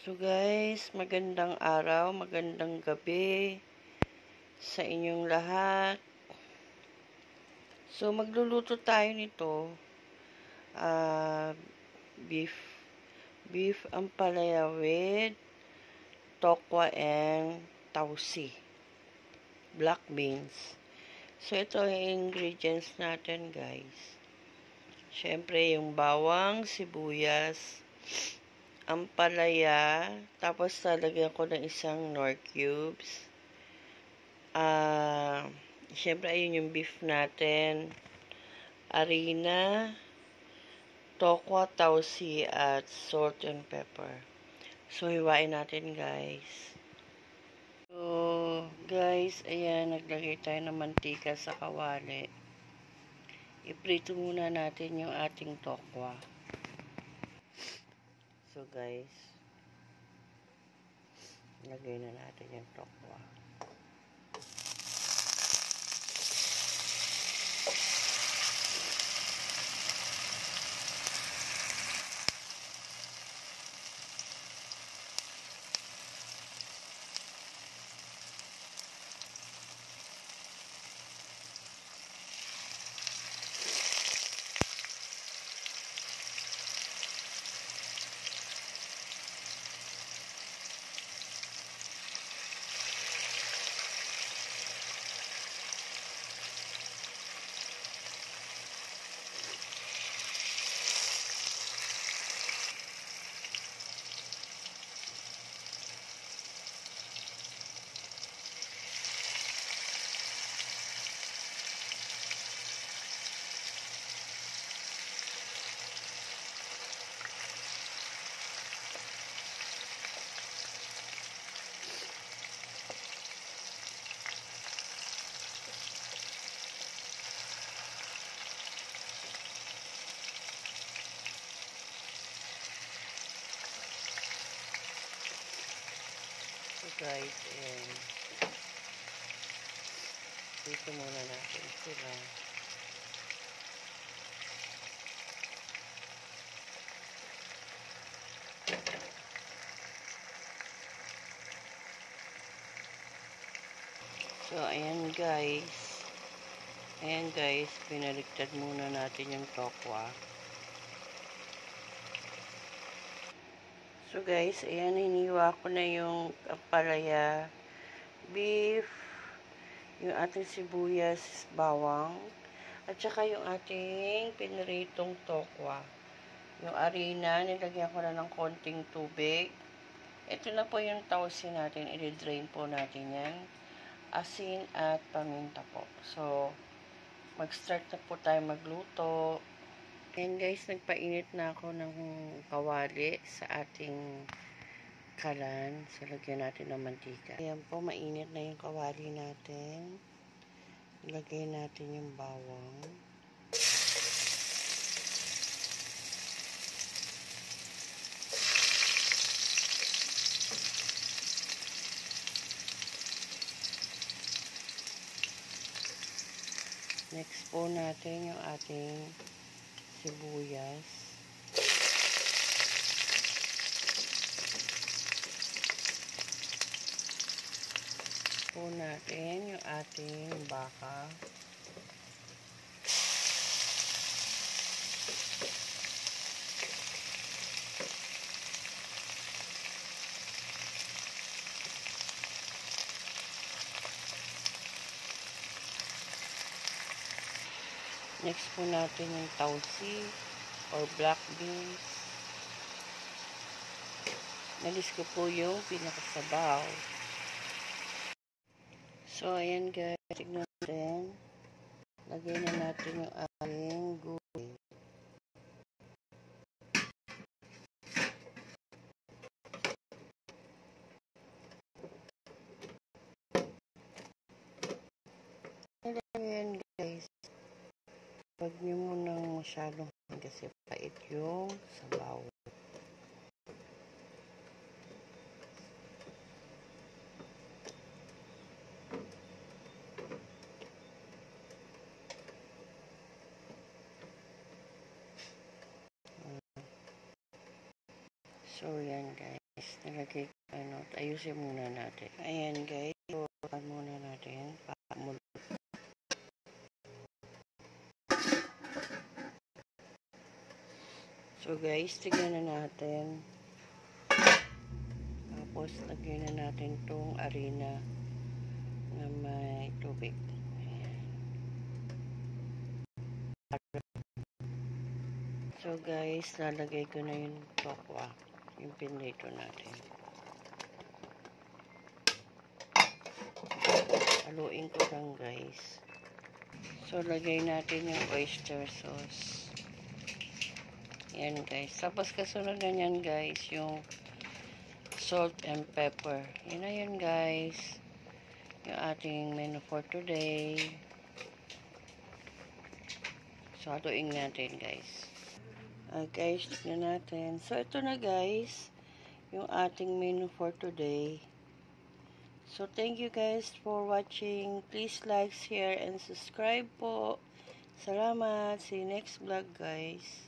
So guys, magandang araw, magandang gabi sa inyong lahat. So magluluto tayo nito, beef ampalaya with tokwa and tausi, black beans. So ito ang ingredients natin guys. Syempre yung bawang, sibuyas, ampalaya, tapos lalagyan ko ng isang Knorr cubes. Siyempre, ayun yung beef natin. Harina, tokwa, tausi, at salt and pepper. So, hiwain natin, guys. So, guys, ayan, naglagay tayo ng mantika sa kawali. Iprito muna natin yung ating tokwa. So, guys, lagay na natin yung tokwa. Guys, and dito muna natin sila. So, ayan guys, pinaliktad muna natin yung tokwa. So guys, ayan, hiniwa ko na yung ampalaya, beef, yung ating sibuyas, bawang, at saka yung ating piniritong tokwa. Yung harina, nilagyan ko na ng konting tubig. Ito na po yung tausi natin, i-drain po natin yan. Asin at paminta po. So, mag-start na po tayo magluto. Ayan guys, nagpainit na ako ng kawali sa ating kalan. So, lagyan natin ng mantika. Ayan po, mainit na yung kawali natin. Ilagay natin yung bawang. Next po natin yung ating sibuyas. Po natin yung ating baka. Next po natin yung tausi or black beans. Nalis ko po yung pinakasabaw. So, ayan guys, tignan natin. Lagyan na natin yung ating gulay. Ayan guys. Huwag nyo munang masyadong kasi pait yung sabaw. So, yan guys. Nalagay ko, ayusin muna natin. Ayan guys, tutukan muna natin. So guys, tignan na natin. Tapos, lagyan na natin tong arena na may tubig. Ayan. So guys, lalagay ko na yung tokwa, yung pinrito natin. Haluin ko lang guys. So, lagay natin yung oyster sauce. Yan guys. Tapos kasunod na yan guys, yung salt and pepper. Yan na yun guys. Yung ating menu for today. So, haluin natin guys. Guys, tignan natin. So, ito na guys, yung ating menu for today. So, thank you guys for watching. Please like, share, and subscribe po. Salamat. See you next vlog guys.